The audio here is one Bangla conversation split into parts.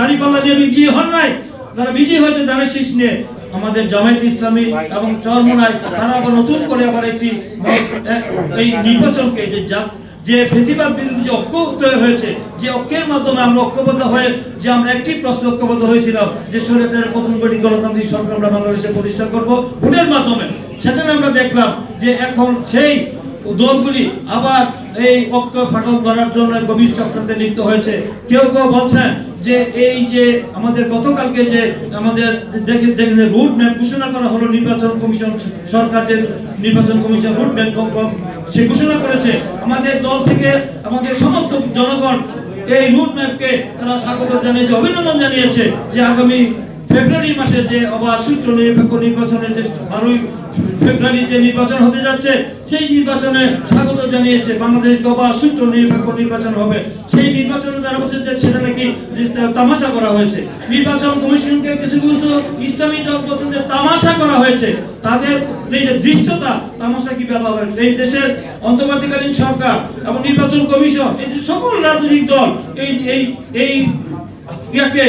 দাঁড়িপাল্লা নিয়ে বিজয়ী হন নাই, তারা বিজয়ী হয়েছে ধানের শীষ নিয়ে। আমাদের জামায়াত ইসলামী এবং চরমোনাই তারা আবার নতুন করে আবার একটি এই নির্বাচনকে যে ফেসিবাদ বিরোধী যে ঐক্য তৈরি হয়েছে, যে ঐক্যের মাধ্যমে আমরা ঐক্যবদ্ধ হয়ে যে আমরা একটি প্রশ্ন ঐক্যবদ্ধ হয়েছিলাম যে স্বৈরাচারের প্রথম গঠিত গণতান্ত্রিক সরকার আমরা বাংলাদেশে প্রতিষ্ঠা করব ভোটের মাধ্যমে, সেখানে আমরা দেখলাম যে এখন সেই দলগুলি আবার এই ঐক্য ফাটল ধরার জন্য গভীর চক্রান্তে লিপ্ত হয়েছে। কেউ কেউ বলছেন যে এই যে আমাদের গতকালকে যে আমাদের দেখে রুট ম্যাপ ঘোষণা করা হলো, নির্বাচন কমিশন সরকার যে নির্বাচন কমিশন রুট ম্যাপ সে ঘোষণা করেছে, আমাদের দল থেকে আমাদের সমস্ত জনগণ এই রুট ম্যাপকে তারা স্বাগত জানিয়েছে, অভিনন্দন জানিয়েছে যে আগামী ফেব্রুয়ারি মাসে যে আবার সুষ্ঠু নিরপেক্ষ নির্বাচনের যে 12 ফেব্রুয়ারি যে নির্বাচন হতে যাচ্ছে, সেই নির্বাচনে স্বাগত জানিয়েছে। বাংলাদেশ আবার সুষ্ঠু নিরপেক্ষ নির্বাচন হবে, সেই নির্বাচনে যারা বলছে যে সেটা নাকি তামাশা করা হয়েছে। নির্বাচন কমিশনকে কিছু কিছু ইসলামী দল বলছেন যে তামাশা করা হয়েছে। তাদের এই যে দৃষ্টতা, তামাশা কি ব্যাপার? এই দেশের অন্তর্বর্তীকালীন সরকার এবং নির্বাচন কমিশন, এই যে সকল রাজনৈতিক দল এই ইয়াকে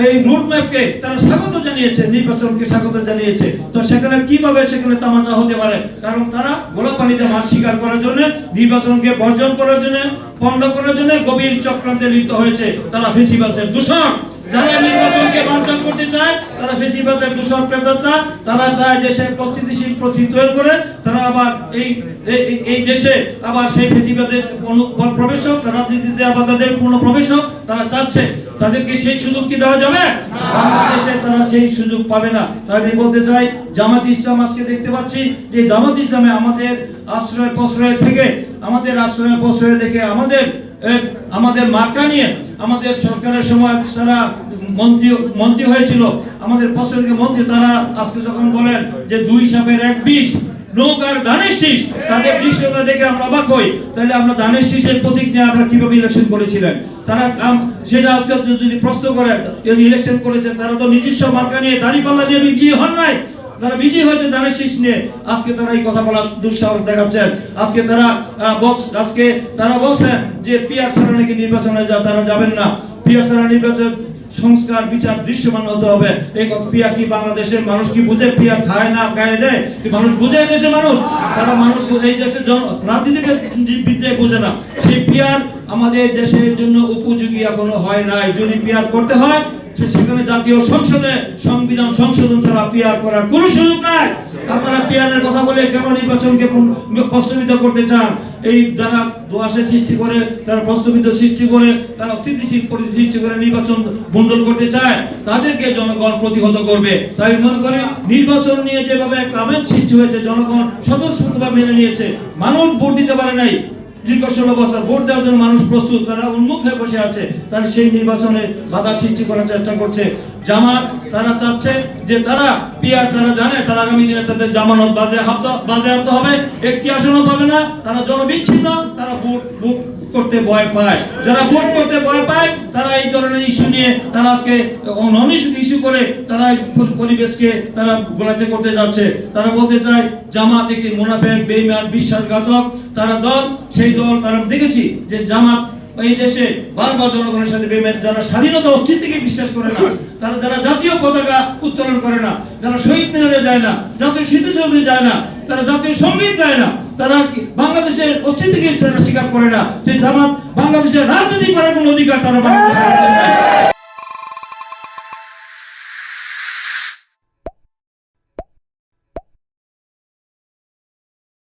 এই রুট ম্যাপকে তারা স্বাগত জানিয়েছে, নির্বাচনকে স্বাগত জানিয়েছে। তো সেখানে কিভাবে সেখানে তামাশা হতে পারে? কারণ তারা গোলা পানিতে মাছ শিকার করার জন্য, নির্বাচনকে বর্জন করার জন্য, পণ্ড করার জন্য গভীর চক্রান্তে লিপ্ত হয়েছে। তারা ফেসিবাদের দূষণ, যারা নির্বাচনকে বানচাল করতে চায় তারা ফেসিবাদের দূষণ প্রেতাত্মা। তারা চায় দেশে প্রতিষ্ঠিত পরিস্থিতি তৈরি করে তারা আবার এই দেশে আবার সেই ফেসিবাদের প্রবেশ হোক, রাজনীতিতে আবার তাদের পূর্ণ প্রবেশ হোক তারা চাচ্ছে। তাদেরকে সেই সুযোগ কি দেওয়া যাবে? বাংলাদেশে তারা সেই সুযোগ পাবে না। তাই আমি বলতে চাই, জামাত ইসলাম আজকে দেখতে পাচ্ছি যে জামাত ইসলামে আমাদের আশ্রয় প্রশ্রয় থেকে, আমাদের আশ্রয় প্রশ্রয় দেখে, আমাদের মার্কা নিয়ে আমাদের সরকারের সময় যারা মন্ত্রী হয়েছিল, আমাদের প্রশ্রয় থেকে মন্ত্রী, তারা আজকে যখন বলেন যে 2 সাপের 1 বিষ, নৌকার ধানের শীষ, তাদের দৃশ্যটা দেখে আমরা অবাক হই। তাহলে আমরা ধানের শীষের প্রতীক নিয়ে আমরা কিভাবে ইলেকশন করেছিলেন? তারা সেটা আজকে যদি প্রশ্ন করে ইলেকশন করেছেন, তারা তো নিজস্ব মার্কা নিয়ে দাঁড়িপাল্লা নিয়ে বিজয়ী হন নাই, তারা বিজয়ী হয়েছে ধানের শীষ নিয়ে। আজকে তারা এই কথা বলার দুঃসাহস দেখাচ্ছেন। আজকে তারা বলছেন যে পিয়ার ছাড়া নাকি নির্বাচনে তারা যাবেন না, পিয়ার ছাড়া নির্বাচন সংস্কার বিচার দৃশ্যমান হতে হবে। এই পিয়ার কি বাংলাদেশের মানুষ কি বুঝে? পিয়ার খায় না গায়ে দেয় কি মানুষ বুঝে? এই দেশের মানুষ, তারা মানুষ এই দেশের রাজনীতিবিদ বুঝে না। সেই পিয়ার আমাদের দেশের জন্য উপযোগী এখনো হয় নাই। যদি পিয়ার করতে হয় সেখানে জাতীয় সংসদে সংবিধান সংশোধন ছাড়া পিয়ার করার কোনো সুযোগ নাই। আপনারা পিয়ারের কথা বলে কেন নির্বাচনকে প্রস্তাবিত করতে চান? এই যারা দোয়াশে সৃষ্টি করে, তারা প্রস্তাবিত সৃষ্টি করে, তারা অস্থিতিশীল পরিস্থিতি সৃষ্টি করে নির্বাচন বন্টন করতে চায়, তাদেরকে জনগণ প্রতিহত করবে। তাই মনে করি নির্বাচন নিয়ে যেভাবে একটা আমেজ সৃষ্টি হয়েছে, জনগণ স্বতঃস্ফূর্তভাবে মেনে নিয়েছে। মানুষ ভোট দিতে পারে নাই, দীর্ঘ 16 বছর ভোট দেওয়ার জন্য মানুষ প্রস্তুত, তারা উন্মুখ হয়ে বসে আছে। তারা সেই নির্বাচনে বাধা সৃষ্টি করার চেষ্টা করছে। জামাত তারা চাচ্ছে যে তারা পিয়ার, তারা জানে তারা আগামী দিনে তাদের জামানত বাজেয়াপ্ত হবে, একটি আসনও পাবে না। তারা জনবিচ্ছিন্ন, তারা ভোট করতে ভয় পায়। যারা ভোট করতে ভয় পায় তারা এই ধরনের ইস্যু নিয়ে তারা আজকে ইস্যু করে তারা পরিবেশকে তারা গোলাটে করতে যাচ্ছে। তারা বলতে চায় জামাত একটি মুনাফেক, বেঈমান, বিশ্বাসঘাতক তারা দল। সেই দল তারা দেখেছি যে জামাত এই দেশে বারবার জনগণের সাথে বেমের, যারা স্বাধীনতা অস্তিত্বকে বিশ্বাস করে না, তারা যারা জাতীয় পতাকা উত্তোলন করে না, যারা শহীদ মিনারে যায় না, জাতীয় স্মৃতিসৌধে যায় না, তারা জাতীয় সঙ্গীত গায় না, তারা বাংলাদেশের অস্তিত্বকে স্বীকার করে না, সেই জামাত বাংলাদেশের রাজনীতি করার কোনো অধিকার তারা বাংলাদেশের